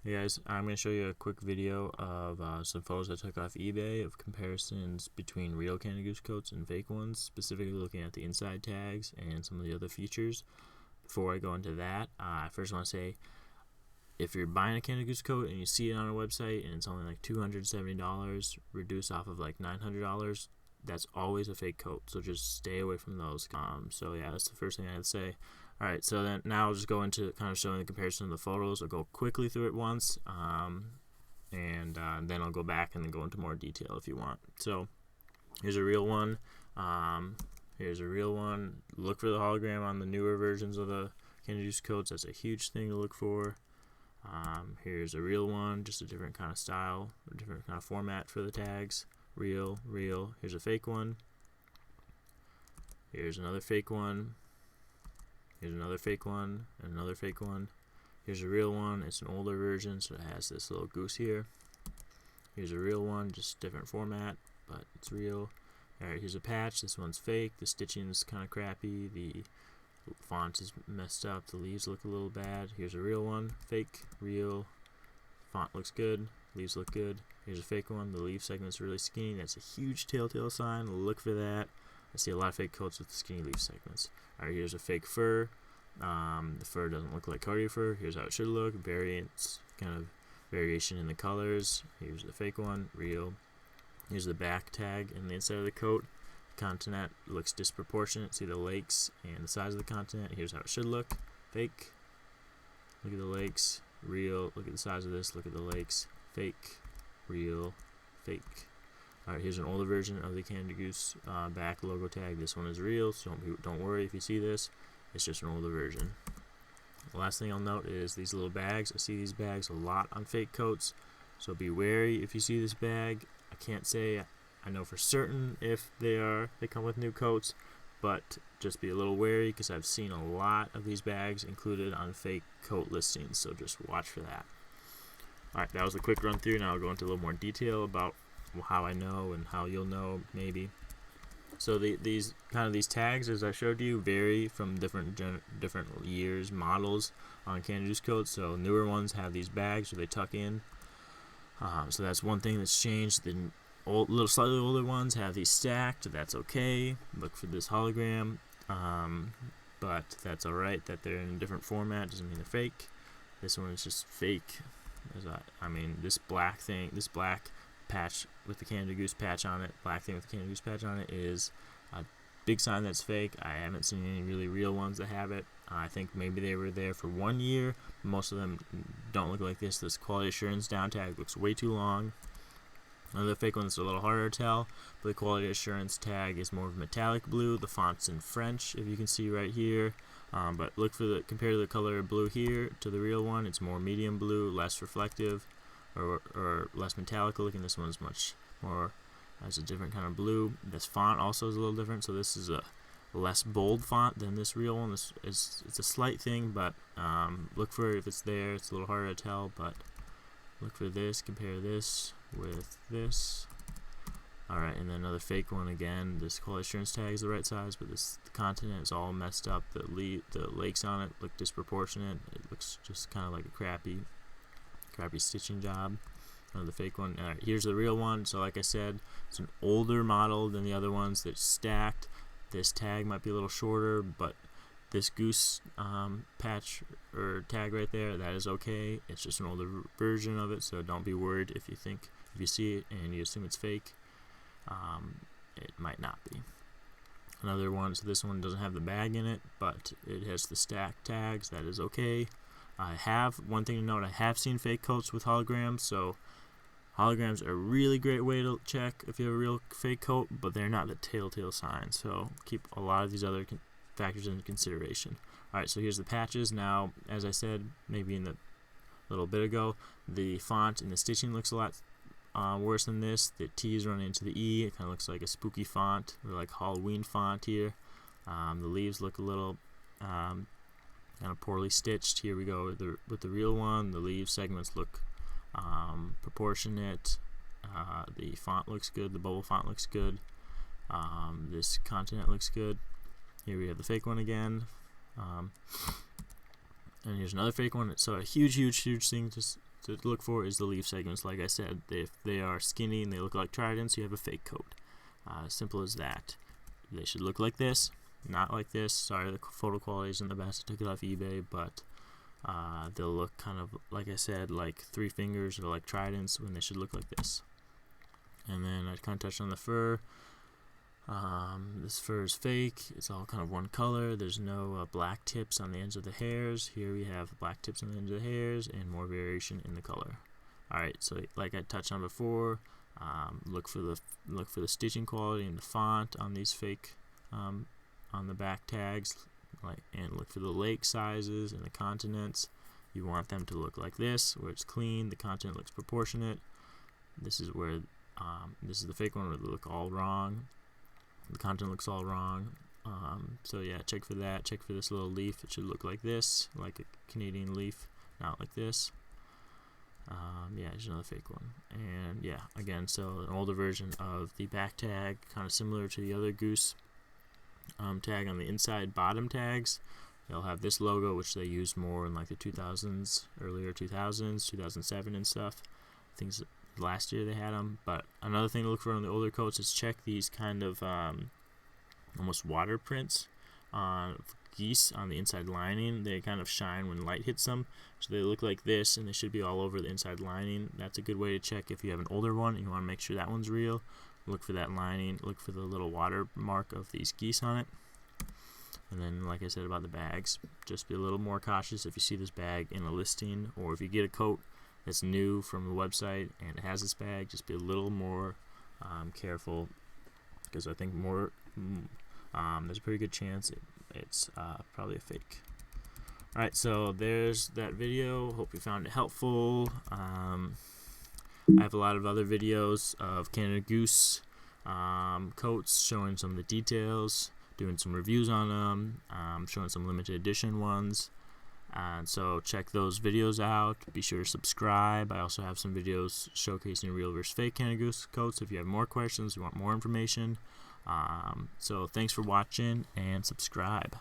Hey guys, I'm going to show you a quick video of some photos I took off eBay of comparisons between real Canada Goose coats and fake ones, specifically looking at the inside tags and some of the other features. Before I go into that, I first want to say, if you're buying a Canada Goose coat and you see it on a website and it's only like $270, reduced off of like $900, that's always a fake coat, so just stay away from those. So yeah, that's the first thing I had to say. Alright, so then now I'll just go into kind of showing the comparison of the photos. I'll go quickly through it once, and then I'll go back and then go into more detail if you want. So here's a real one. Here's a real one. Look for the hologram on the newer versions of the Canada Goose coats. That's a huge thing to look for. Here's a real one, just a different kind of style, a different kind of format for the tags. Real, real. Here's a fake one. Here's another fake one. Here's another fake one, and another fake one. Here's a real one. It's an older version, so it has this little goose here. Here's a real one, just different format, but it's real. Alright, here's a patch. This one's fake. The stitching is kind of crappy. The font is messed up. The leaves look a little bad. Here's a real one. Fake, real. Font looks good. Leaves look good. Here's a fake one. The leaf segment's really skinny. That's a huge telltale sign. Look for that. I see a lot of fake coats with skinny leaf segments. Alright, here's a fake fur. The fur doesn't look like cardio fur. Here's how it should look. Variance, kind of variation in the colors. Here's the fake one. Real. Here's the back tag in the inside of the coat. Continent looks disproportionate. See the lakes and the size of the continent. Here's how it should look. Fake. Look at the lakes. Real. Look at the size of this. Look at the lakes. Fake. Real. Fake. Alright, here's an older version of the Canada Goose back logo tag. This one is real, so don't worry if you see this. It's just an older version. The last thing I'll note is these little bags. I see these bags a lot on fake coats, so be wary if you see this bag. I can't say I know for certain if they come with new coats, but just be a little wary because I've seen a lot of these bags included on fake coat listings, so just watch for that. Alright, that was a quick run through. Now I'll go into a little more detail about how I know and how you'll know maybe. So these tags, as I showed you, vary from different years, models on Canada Goose coats. So newer ones have these bags where they tuck in. So that's one thing that's changed. The slightly older ones have these stacked. That's okay. Look for this hologram, but that's alright that they're in a different format. Doesn't mean they're fake. This one is just fake. This black patch with the Canada Goose patch on it, black thing with the Canada Goose patch on it, is a big sign that's fake. I haven't seen any really real ones that have it. I think maybe they were there for 1 year. Most of them don't look like this. This quality assurance down tag looks way too long. Another fake one that's a little harder to tell, but the quality assurance tag is more of metallic blue. The font's in French, if you can see right here. But look for compare the color of blue here to the real one. It's more medium blue, less reflective, or less metallic looking. This one's much more, has a different kind of blue. This font also is a little different, so this is a less bold font than this real one. It's a slight thing, but look for it if it's there. It's a little harder to tell, but look for this. Compare this with this. Alright, and then another fake one again. This quality assurance tag is the right size, but the continent is all messed up. The lakes on it look disproportionate. It looks just kind of like a crappy stitching job. The fake one. Alright, here's the real one. So like I said, it's an older model than the other ones that's stacked. This tag might be a little shorter, but this goose patch or tag right there, that is okay. It's just an older version of it, so don't be worried if you see it and you assume it's fake. It might not be. Another one, so this one doesn't have the bag in it, but it has the stacked tags. That is okay. One thing to note, I have seen fake coats with holograms, so holograms are a really great way to check if you have a real fake coat, but they're not the telltale sign, so keep a lot of these other factors into consideration. Alright, so here's the patches. Now, as I said, maybe in the little bit ago, the font and the stitching looks a lot worse than this. The T is running into the E. It kind of looks like a spooky font, or like Halloween font here. The leaves look a little kind of poorly stitched. Here we go with the real one. The leaf segments look proportionate. The font looks good. The bubble font looks good. This continent looks good. Here we have the fake one again. And here's another fake one. So a huge thing to to look for is the leaf segments. Like I said, if they are skinny and they look like tridents, you have a fake coat. Simple as that. They should look like this, not like this. Sorry, the photo quality isn't the best. I took it off eBay, but they'll look kind of, like I said, like 3 fingers or like tridents when they should look like this. And then I kind of touched on the fur. This fur is fake. It's all kind of one color. There's no black tips on the ends of the hairs. Here we have black tips on the ends of the hairs and more variation in the color. Alright, so like I touched on before, look for the stitching quality and the font on these fake on the back tags, and look for the lake sizes and the continents. You want them to look like this, where it's clean, the continent looks proportionate. This is where this is the fake one where they look all wrong. The content looks all wrong. So yeah, check for that. Check for this little leaf. It should look like this, like a Canadian leaf, not like this. Yeah, there's another fake one. And yeah, again, so an older version of the back tag, kind of similar to the other Goose tag on the inside bottom tags. They'll have this logo, which they used more in like the 2000s, earlier 2000s, 2007 and stuff. Things last year they had them. But another thing to look for on the older coats is check these kind of almost water prints on geese on the inside lining. They kind of shine when light hits them, so they look like this, and they should be all over the inside lining. That's a good way to check if you have an older one and you want to make sure that one's real. Look for that lining, look for the little water mark of these geese on it. And then, like I said about the bags, just be a little more cautious if you see this bag in a listing, or if you get a coat that's new from the website and it has this bag, just be a little more careful, because I think there's a pretty good chance it's probably a fake. Alright, so there's that video. Hope you found it helpful. I have a lot of other videos of Canada Goose coats, showing some of the details, doing some reviews on them, showing some limited edition ones. And so check those videos out. Be sure to subscribe. I also have some videos showcasing real versus fake Canada Goose coats if you have more questions, you want more information. So thanks for watching, and subscribe.